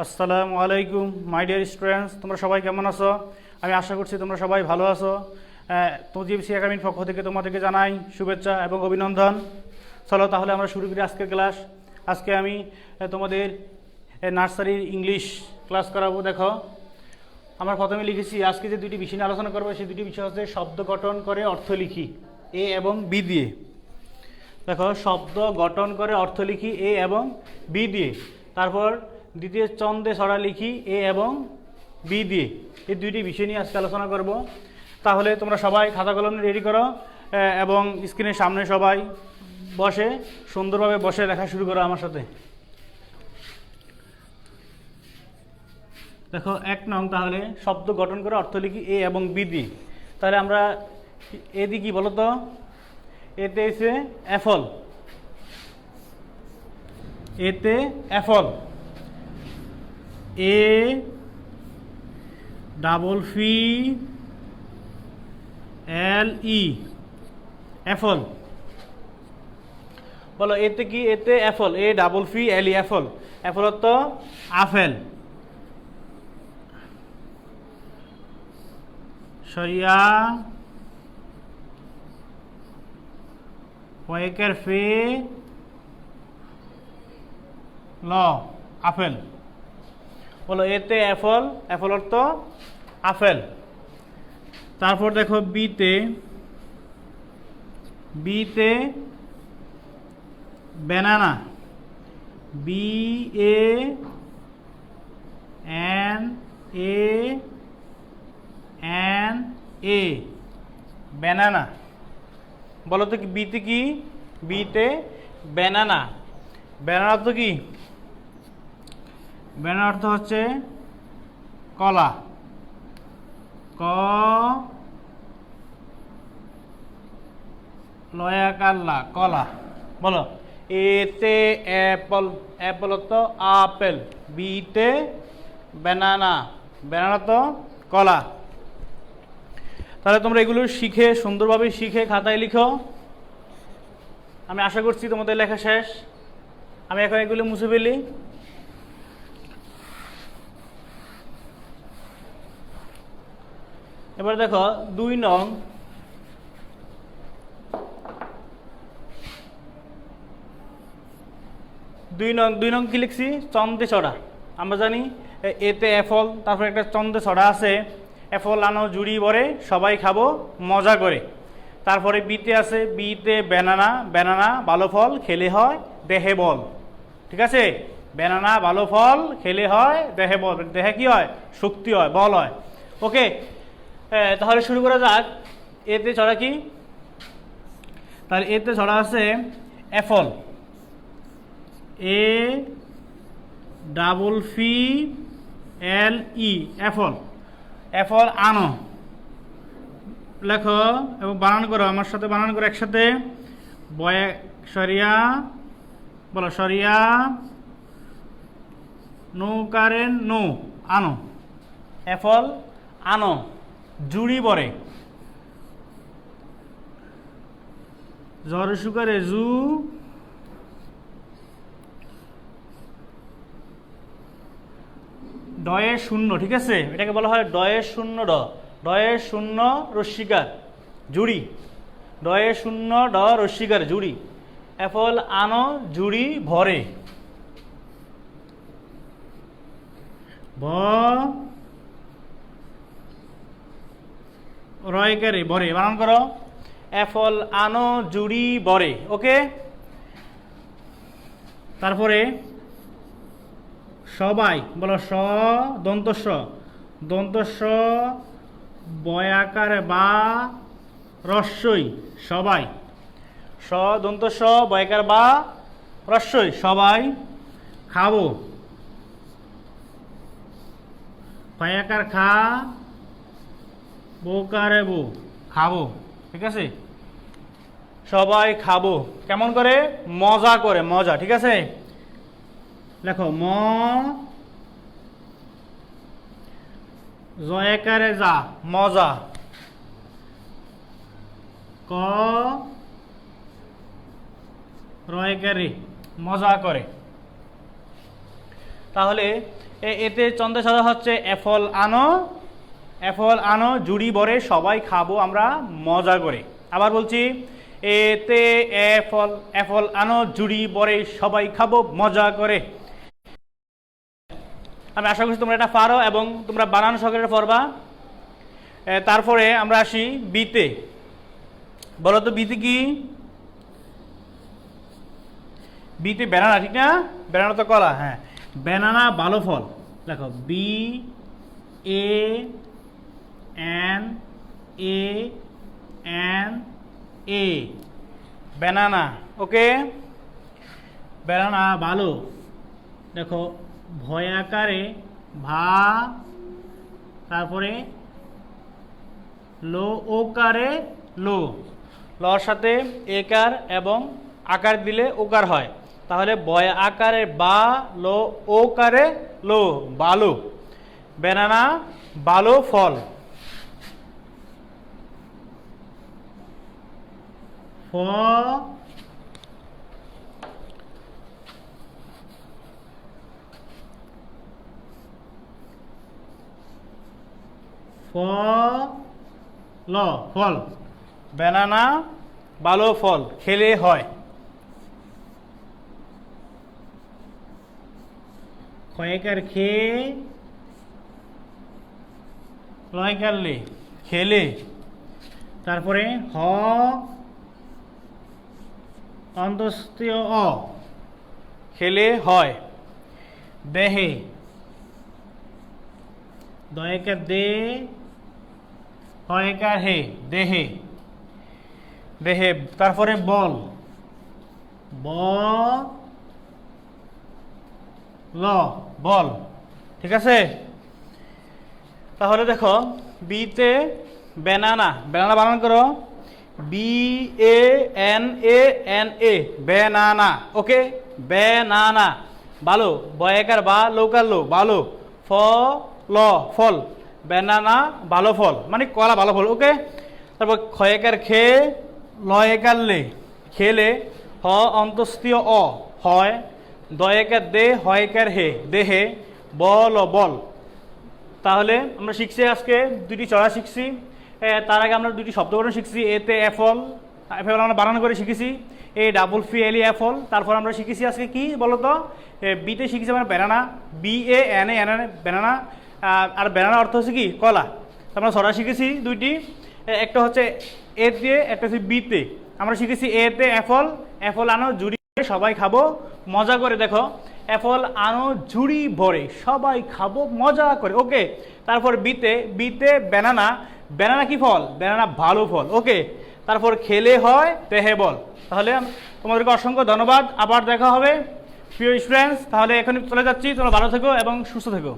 আসসালামু আলাইকুম my dear students, তোমরা সবাই কেমন আছো? আমি আশা করছি তোমরা সবাই ভালো আছো। তজিবসি একাডেমির পক্ষ থেকে তোমাদেরকে জানাই শুভেচ্ছা এবং অভিনন্দন। চলো তাহলে আমরা শুরু করি আজকের ক্লাস। আজকে আমি তোমাদের নার্সারির ইংলিশ ক্লাস করাবো। দেখো, আমরা প্রথমে লিখেছি আজকে যে দুটি বিষয় নিয়ে আলোচনা করবো, সেই দুটি বিষয় হচ্ছে শব্দ গঠন করে অর্থ লিখি এ এবং বি দিয়ে। দেখো, শব্দ গঠন করে অর্থ লিখি এ এবং বি দিয়ে। তারপর দ্বিতীয় ছন্দে ছড়া লিখি এ এবং বি দিয়ে। এই দুইটি বিষয় নিয়ে আজকে আলোচনা করব। তাহলে তোমরা সবাই খাতা কলম রেডি করো এবং স্ক্রিনের সামনে সবাই বসে সুন্দরভাবে বসে লেখা শুরু করো আমার সাথে। দেখো, 1 নং, তাহলে শব্দ গঠন করে অর্থ লিখি এ এবং বি দিয়ে। তাহলে আমরা এ দিয়ে কি বলো তো? এতে এসে অ্যাপল, এতে অ্যাপল, এ ডাবল ফি এল ই অ্যাপল। বলো এতে কি? এতে অ্যাপল, এ ডাবল ফি এল ই অ্যাপল। অ্যাপল তো আপেল। সরিয়া ওয়েকের ফে ল আপেল। বলো এতে অ্যাপল, অ্যাপল অর্থ আপেল। তারপর দেখো বিতে, বিতে banana, B A N A N A banana. বলো তো কি বিতে কি? বিতে ব্যানানা। ব্যানানা অর্থ কি? ব্যানানা অর্থ হচ্ছে কলা। ক লয়াকাল্লা কলা। বলো এতে অ্যাপল, অ্যাপল তো আপেল। বিতে ব্যানানা, ব্যানানা তো কলা। তাহলে তোমরা এগুলো শিখে সুন্দরভাবে শিখে খাতায় লিখো। আমি আশা করছি তোমাদের লেখা শেষ। আমি এখন এগুলো মুছে ফেলি। এবার দেখো 2 নং, 2 নং কি লিখছি? চন্দে ছড়া। আমরা জানি এতে অ্যাপল, তারপর একটা চন্দে ছড়া আছে, অ্যাপল আনো জুড়ি ভরে সবাই খাবো মজা করে। তারপরে বিতে আছে, বিতে ব্যানানা, ব্যানানা ভালো ফল খেলে হয় দেহে বল। ঠিক আছে, ব্যানানা ভালো ফল খেলে হয় দেহে বল। দেহে কি হয়? শক্তি হয়, বল হয়। ওকে, তাহলে শুরু করা যাক। এতে ছড়া কি? তাহলে এতে ছড়া আছে অ্যাপল, এ ডাবল ফি এল ই অ্যাপল। অ্যাপল আনো লেখো এবং বানান করো আমার সাথে, বানান করো একসাথে। বয় সরিয়া, বলো সরিয়া নৌকারেন নো আনো। অ্যাপল আনো জুড়ি বরে, জ্বর সুকারে জু ডয়ে শূন্য। ঠিক আছে, এটাকে বলা হয় ডয়ে শূন্য ড, ডয়ে শূন্য রস্বীকার জুড়ি, ডয়ে শূন্য ড রস্বীকার জুড়ি। অ্যাপল আনো জুড়ি ভরে, ভ রয়কারে ভরে। বানান করো অ্যাপল আনো জুড়ি ভরে। ওকে, তারপরে সবাই, বলো স দন্তস্ব, দন্তস্ব বয়াকারে বা রস্যই সবাই। স দন্তস্ব বয়াকার বা রস্যই সবাই খাবো। কয়াকার খা, বউকারে বউ খাবো। ঠিক আছে, সবাই খাবো কেমন করে? মজা করে, মজা। ঠিক আছে, লেখো ম জয়কারে যা মজা, ক রয়কারে মজা করে। তাহলে এতে চন্দ্র সাদা হচ্ছে এফল আনো জুড়ি ভরে সবাই খাবো আমরা মজা করে। আবার বলছি, এতে এফল আনো জুড়ি ভরে সবাই খাবো মজা করে। আমি আশা করছি তোমরা এটা পারো এবং তোমরা বানানো সহকারে পড়বা। তারপরে আমরা আসি বিতে। বলো তো বিতে কি? বিতে ব্যানানা, ঠিক না? ব্যানানা তো কলা। হ্যাঁ, ব্যানানা ভালো ফল। দেখো BANA ব্যানানা। ওকে, ব্যানানা ভালো। দেখো ভয়াকারে ভা, তারপরে লো ওকারে লো, লর সাথে একার এবং আকার দিলে ওকার হয়। তাহলে বয় আকারে বা, লো ওকারে লো, বালো। ব্যানানা ভালো ফল। ফল, ব্যানানা ভালো ফল, খেলে হয়। খয়েকার খে, লয়কার লে, খেলে। তারপরে হ অন্তস্তীয় অ, খেলে হয়। দেহে, দয়কার দে, হয়কার হে, দেহে। দেহে। তারপরে বল, বল। ঠিক আছে? তাহলে দেখো বিতে ব্যানানা, ব্যানানা বানান করো BANANA, ব্যানানা। ওকে, ব্যানানা ভালো। বয়কার বা, লৌকার লো, ভালো। ফল, ব্যানানা ভালো ফল, মানে কলা ভালো ফল। ওকে, তারপর ক্ষয়কার খে, লয়কার লে, খেলে। হ অন্তস্তীয় অ, হয়। দয়কার দে, হয়কার হে, দেহে। বল। তাহলে আমরা শিখছি আজকে দুটি চড়া শিখছি। তার আগে আমরা দুটি শব্দগঠন শিখছি। এতে এফল আমরা বানানো করে শিখেছি, AFFLE এফল। তারপর আমরা শিখেছি আজকে কি বলতো, বিতে শিখেছি আমরা ব্যানানা, BANANA ব্যানানা। আর ব্যানানা অর্থ হচ্ছে কি কলা। আমরা ছড়া শিখেছি দুইটি, একটা হচ্ছে এ দিয়ে, একটা হচ্ছে বিতে। আমরা শিখেছি এতে এফল আনো জুড়ি সবাই খাবো মজা করে। দেখো এফল আনো ঝুড়ি ভরে সবাই খাবো মজা করে। ওকে, তারপর বিতে ব্যানানা কি ফল? ব্যানানা ভালো ফল। ওকে, তারপর খেলে হয় তেহে বল। তাহলে তোমাদেরকে অসংখ্য ধন্যবাদ, আবার দেখা হবে প্রিয় স্টুডেন্টস। তাহলে এখন চলে যাচ্ছি, তোমরা ভালো থেকো এবং সুস্থ থেকো।